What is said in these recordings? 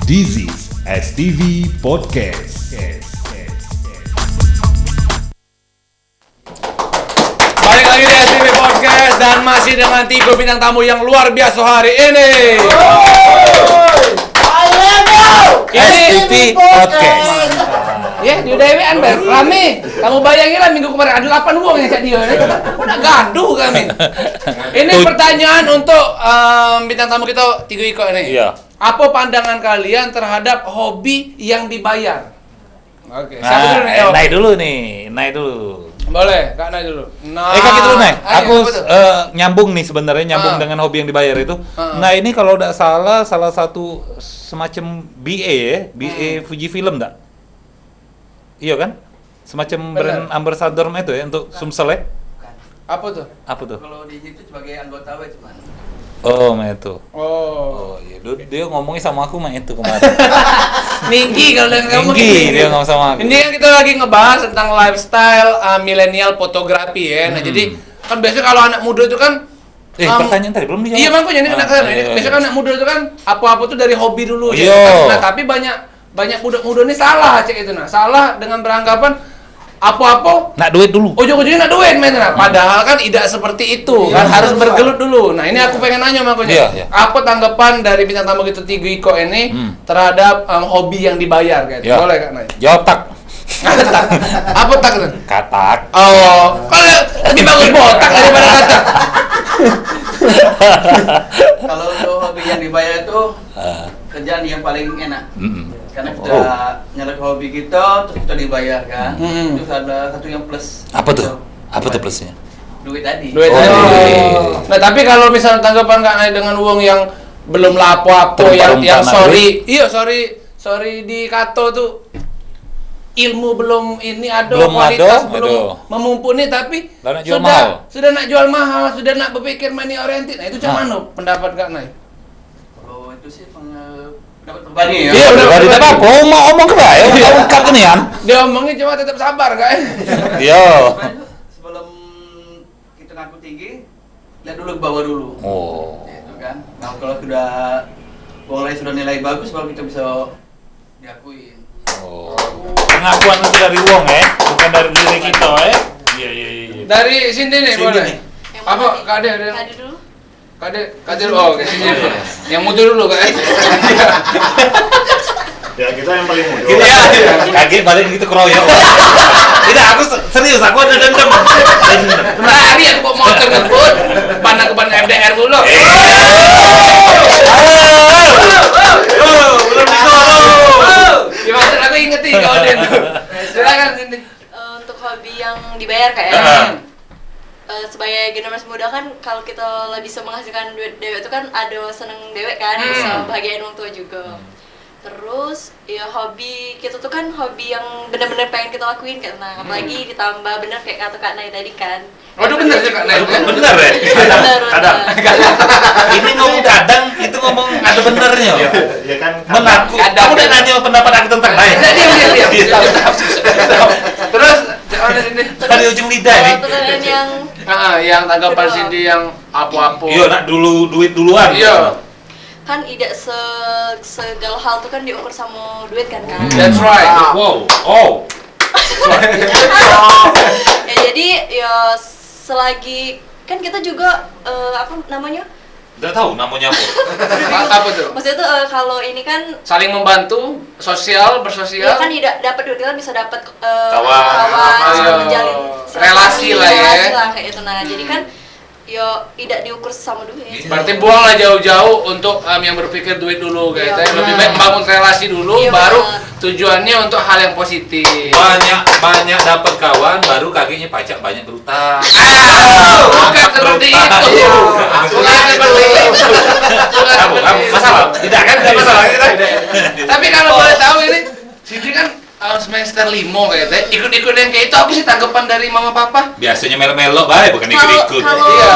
This is STV Podcast. Balik lagi di STV Podcast dan masih dengan 3 bintang tamu yang luar biasa hari ini. STV Podcast. Ya, di UDW Ber, rame. Kamu bayangin lah minggu kemarin ada 8 uang yang cak dia. Udah gaduh kami. Ini pertanyaan untuk bintang tamu kita Tigo Iko ini. Iya. Apa pandangan kalian terhadap hobi yang dibayar? Oke, siapa Nah, dulu nih? Eo? naik dulu. Boleh, Kak Nay dulu. Nah, Kak dulu naik. ayo, Aku betul. nyambung nih sebenarnya dengan hobi yang dibayar itu. Nah ini kalau tidak salah satu semacam BA ya, BA Fujifilm enggak? Iya kan? Semacam brand ambassador itu ya untuk Sumsel ya? Apa tuh? Apa tuh? Kalau di situ sebagai anggota W cuman. Oh, mah itu. Oh. Oh iya, dia ngomongnya sama aku mah itu kemarin. Ninggi kalau dengan kamu Tinggi dia ngomong sama aku. Ini kan kita lagi ngebahas tentang lifestyle milenial fotografi ya. Nah, jadi kan biasanya kalau anak muda itu kan Pertanyaan tadi belum dijawab. iya makanya ini kena kesana. iya. Biasanya kan anak muda itu kan apa-apa tuh dari hobi dulu ya. Iya. Nah, tapi banyak muda-muda ini salah cek itu nah. Salah dengan beranggapan apa-apa Nak duit dulu. ujung-ujungnya nak duit men nah. Padahal kan tidak seperti itu kan harus bergelut dulu. Nah ini aku pengen nanya makanya Iya. apa tanggapan dari bintang tamu kita Tigo Iko ini terhadap hobi yang dibayar kayak Iya. boleh Kak Nay? Jawab tak. Tak. Apa tak itu? Katak. Oh, kalau lebih bagus botak daripada katak. Kalau untuk hobi yang dibayar itu kerjaan yang paling enak. Karena kita nyalek hobi kita terus kita dibayar kan. Terus ada satu yang plus. Apa tuh? Apa tuh plusnya? Duit tadi. Duit Oh, tadi. duit. Nah, tapi kalau misalnya tanggapan Kak Nay dengan uang yang belum lapo-lapo yang sorry di Kato tuh ilmu belum ini ada Belum kualitas ada, belum aduh. memumpuni tapi Lah nak jual mahal. sudah nak jual mahal sudah nak berpikir money oriented. Nah, itu macam mana pendapat Kak Nay? Kalau itu sih pendapat pribadi ya. Iya, udah. Berarti apa? Kau mau ngomong ke saya? Kau ungkap ini kan? Dia omongnya cuma tetap sabar Kak. Iya. Sebelum kita ngaku tinggi, lihat dulu ke bawah dulu. Oh. Gitu kan. Nah, kalau sudah nilai bagus baru kita bisa diakuin. Oh. Pengakuan itu dari uang ya, bukan dari diri kita ya. Iya. Dari sini nih Sini boleh. nih. Apa Kak Ade? Kade dulu. Kak Ade oh ke sini dulu. Yang mutu dulu Kak. Ya kita yang paling muda. Kita kaget balik gitu keroyok. Tidak, aku serius, aku ada dendam. Lari aku bawa motor ngebut. Pana ke ban FDR dulu. Belum disuruh. Gimana aku ingetin kau Den. Silakan sini. Untuk hobi yang dibayar kayak sebagai generasi muda kan kalau kita lah bisa menghasilkan duit dewek itu kan ada seneng dewek kan bisa bahagiain orang tua juga. Terus ya hobi kita tuh kan hobi yang benar-benar pengen kita lakuin karena apalagi ditambah bener kayak kata Kak Nay tadi kan. Waduh bener sih Kak Nay. Bener ya? Kadang. Ini ngomong kadang, itu ngomong ada benernya. Ya kan. Mengaku. Kamu udah nanya pendapat aku tentang lain. Diam. Terus ada sini. Dari ujung lidah nih. Kalau pertanyaan yang Yang tanggapan Cindy yang apa-apa. Iya, nak duit duluan. Iya. kan tidak segala hal tuh kan diukur sama duit kan. That's right. Wow. Oh. Ya jadi ya selagi kan kita juga apa namanya? Udah tahu namanya apa? Apa tuh? Maksudnya tuh kalau ini kan Saling membantu, bersosial. ya kan tidak dapat duit kan bisa dapat Kawan. bisa Ayo. menjalin Relasi lah ya. relasi lah kayak itu nah. Jadi kan yo tidak diukur sama duit. Berarti buanglah jauh-jauh untuk yang berpikir duit dulu Iya, gitu. Lebih benar. baik bangun relasi dulu, Iya, baru benar. tujuannya untuk hal yang positif. Banyak dapat kawan, baru kakinya pacak banyak berutang. Bukan seperti itu. Bukan seperti itu. Kamu masalah? Tidak kan? Tidak masalah kita. Tapi kalau boleh tahu ini, Siti kan semester 5 kayaknya. Ikut-ikut yang kayak itu apa sih tanggapan dari mama papa? Biasanya melo-melo, baik bukan ikut-ikut. Kalau- Iya.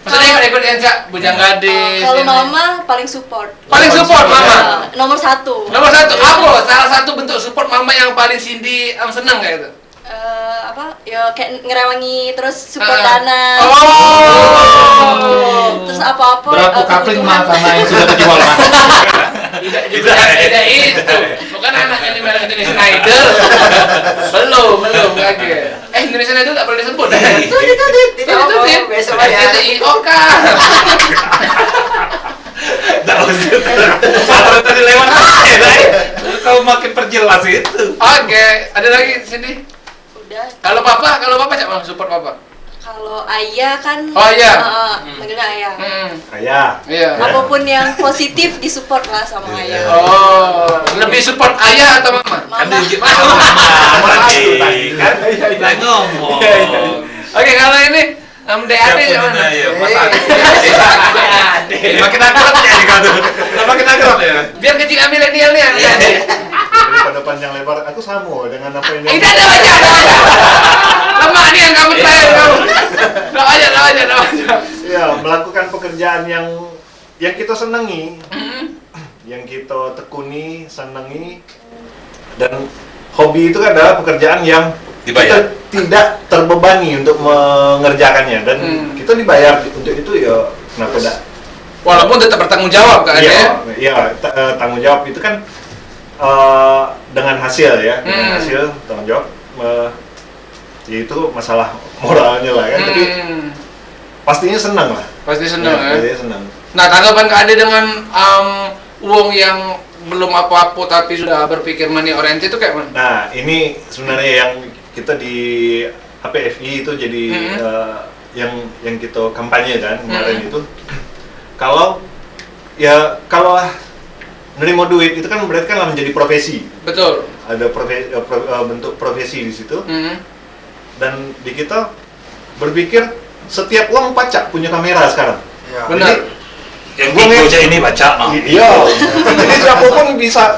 Maksudnya ikut-ikut yang Cak Bujang Gadis. Kalau yang- mama paling support. paling support mama. Nomor satu. Nomor satu, apa? Salah satu bentuk support mama yang paling Cindy seneng kayak itu. Apa ya kayak ngerewangi terus support dana. Oh. Terus apa-apa Berapa kapling mah tanah yang sudah terjual mah? Tidak itu. Bukan anaknya ini merek Indonesia Idol. Belum kaget. Indonesia Idol tak boleh disebut. Tidak ngomong, besok aja. IOK. Tak usah. Kalau tadi lewat kau makin perjelas itu. Oke, ada lagi di sini. Udah. Kalau papa cak mau support papa. Kalau ayah kan Oh, ayah. manggilnya ayah. Ayah. Iya. Apapun yang positif disupport lah sama ayah. Oh, lebih support ayah atau mama? Kan Mama. di mama tadi kan kita ngomong. Oke, kalau ini DAD Siapa mana? ya? Mas Ade. Makin akrab ya nih kau tuh. Makin akrab ya. Biar kecil milenial nih yang DAD. Daripada panjang lebar, aku sama dengan apa yang Tidak ada aja. Lemah nih yang kamu terakhir kamu. Dah aja. ya, melakukan pekerjaan yang kita senangi, yang kita tekuni, senangi, dan hobi itu adalah pekerjaan yang Dibayar. kita tidak terbebani untuk mengerjakannya, dan kita dibayar untuk itu, ya kenapa tidak? Walaupun tetap bertanggung jawab kan ya. Iya, tanggung jawab itu kan dengan hasil ya, dengan hasil tanggung jawab. Ya itu masalah moralnya lah kan, tapi pastinya senang lah. Pasti senang ya. Pastinya senang. Nah, tanggapan Kak Ade dengan uang yang belum apa-apa tapi sudah berpikir money oriented itu kayak mana? Nah, ini sebenarnya yang kita di HPFI itu jadi yang kita kampanye kan kemarin itu. Kalau nerima duit itu kan berarti kan menjadi profesi. Betul. Ada bentuk profesi di situ. Dan di kita berpikir setiap uang pacak punya kamera sekarang. Ya. Benar. Yang Gojek ini baca mah. Iya. Jadi siapapun bisa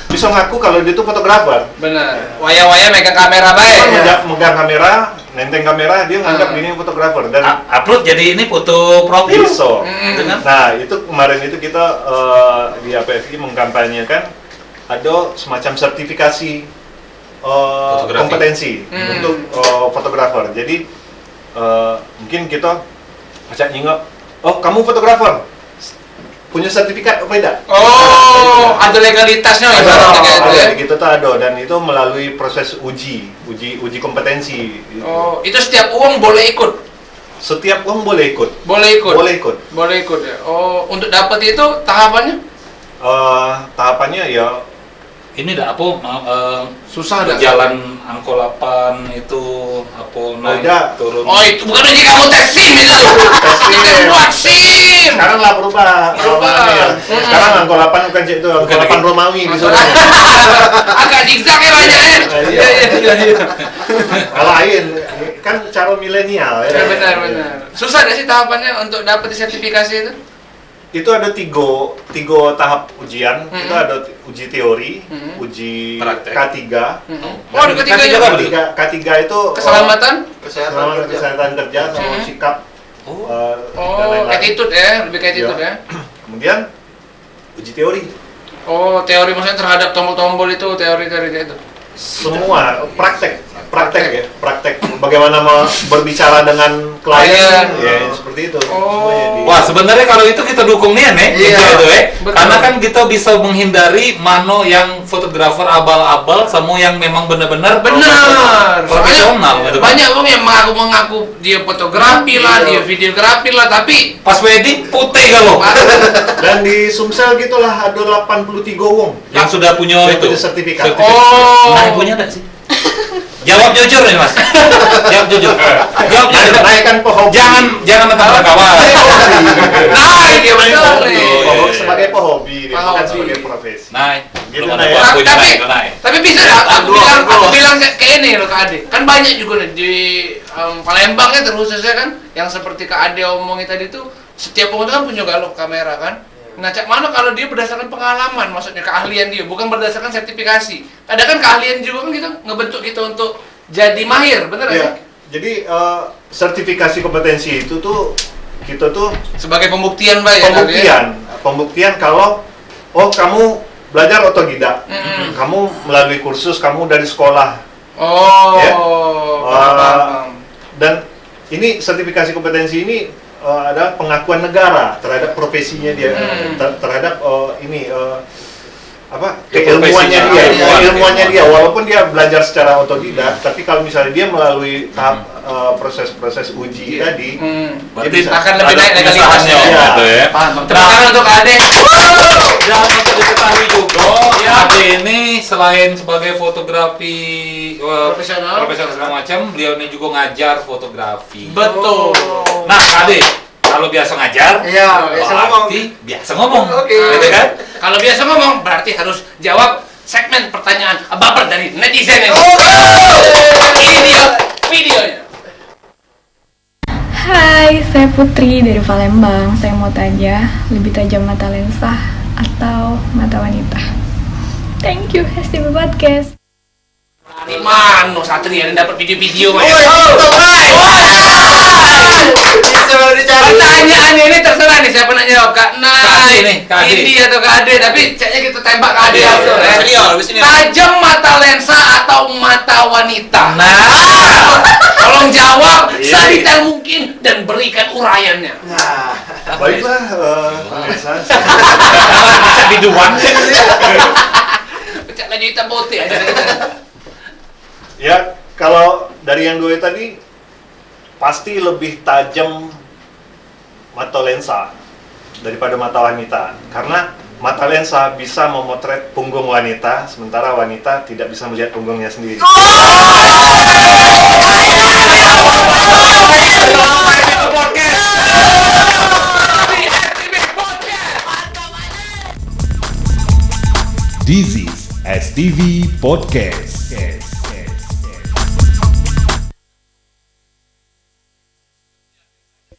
ngaku kalau dia itu fotografer. Benar. Waya-waya megang kamera baik. Megang kamera, nenteng kamera, dia nganggap ini fotografer dan Upload jadi ini foto profil. bisa. Dengan Nah, itu kemarin itu kita di APFI mengkampanyekan ada semacam sertifikasi Fotografi. kompetensi untuk fotografer. Jadi mungkin kita acak nyingok, oh kamu fotografer, punya sertifikat apa tidak? Oh, ada legalitasnya ibaratnya kayak itu ya. Kita tuh ada, dan itu melalui proses uji kompetensi. Oh, itu setiap uang boleh ikut. Setiap uang boleh ikut. Boleh ikut. Boleh ikut. Ya. Oh, untuk dapat itu tahapannya? Tahapannya ya ini dah apa Susah dah. jalan Angkol 8 itu apa naik Udah. turun. Oh, itu bukan uji kamu tes SIM itu. Kita buat SIM. sekarang lah berubah. Berubah. Sekarang Angkol 8 bukan itu, Angkol 8 Romawi misalnya. Agak zigzag ya banyak ya. Iya. Lain kan cara milenial ya. Benar. Susah nggak sih tahapannya untuk dapat sertifikasi itu? Itu ada tiga tahap ujian. Itu ada uji teori, uji Praktek. K3. Oh, ada ketiga juga. K3 itu Keselamatan? kesehatan kerja sama sikap. Dan lain-lain. Attitude ya, lebih ke attitude ya. Kemudian uji teori. Oh, teori maksudnya terhadap tombol-tombol itu, teori-teori kayak itu. Semua praktek bagaimana berbicara dengan klien, Klien. ya seperti itu. Oh. Semuanya di- Wah, sebenarnya kalau itu kita dukung nih Iya, itu betul. karena kan kita bisa menghindari mana yang fotografer abal-abal sama yang memang benar-benar Benar. profesional gitu kan. Banyak orang yang mengaku dia fotografi lah, dia videografi lah, tapi Pas wedding putih kalau Dan di Sumsel gitulah ada 83 wong yang sudah punya yang itu punya sertifikat. oh. Nah, punya enggak sih? Jawab jujur nih, Mas. Jawab jujur. Jawab jujur. Naikkan pohon. Jangan mentang-mentang kawan. Nah, dia betul nih. Sebagai pehobi, dia bukan Pehobi. sebagai profesi. Naik. Gitu, Belum ada Nay, ya. aku juga Tapi, naik, naik. tapi bisa nggak? Aku bilang kayak ini loh Kak Ade. Kan banyak juga nih di Palembang ya terkhususnya kan, yang seperti Kak Ade omongin tadi tuh, setiap orang itu kan punya galok kamera kan. Nah, cak mana kalau dia berdasarkan pengalaman, maksudnya keahlian dia, bukan berdasarkan sertifikasi. Ada kan keahlian juga kan gitu, ngebentuk kita untuk jadi mahir, bener nggak Iya. sih? Jadi sertifikasi kompetensi itu tuh kita tuh Sebagai pembuktian Mbak ya. pembuktian kalau kamu belajar otodidak, kamu melalui kursus, kamu dari sekolah, Oh. Ya. Paham. dan ini sertifikasi kompetensi ini ada pengakuan negara terhadap profesinya dia, terhadap keilmuannya dia, walaupun dia belajar secara otodidak, tapi kalau misalnya dia melalui tahap proses uji tadi, berarti akan lebih naik legalitasnya gitu ya. Tepuk tangan untuk Ade. Dan untuk diketahui juga, Ade ini selain sebagai fotografi Profesional segala macam, beliau ini juga ngajar fotografi. Betul. Nah, Ade, kalau biasa ngajar, biasa ngomong. Oke. Gitu kan? Kalau biasa ngomong berarti harus jawab segmen pertanyaan baper dari netizen ini. Ini dia videonya. Hai, saya Putri dari Palembang. Saya mau tanya, lebih tajam mata lensa atau mata wanita? Thank you, STV Podcast. Di mana Satria yang dapat video-video mah? Pertanyaan ini terserah nih siapa nak jawab, Kak Nai, Indi atau Kak Ade, tapi kayaknya kita tembak Kak Ade langsung ya. Tajam mata lensa atau mata wanita? Nah, tolong jawab sedetail mungkin dan berikan uraiannya. baiklah, pemirsa. Bisa biduan. Pecah lagi hitam putih aja. Ya, kalau dari yang dua tadi pasti lebih tajam mata lensa daripada mata wanita, karena mata lensa bisa memotret punggung wanita, sementara wanita tidak bisa melihat punggungnya sendiri. This is STV Podcast.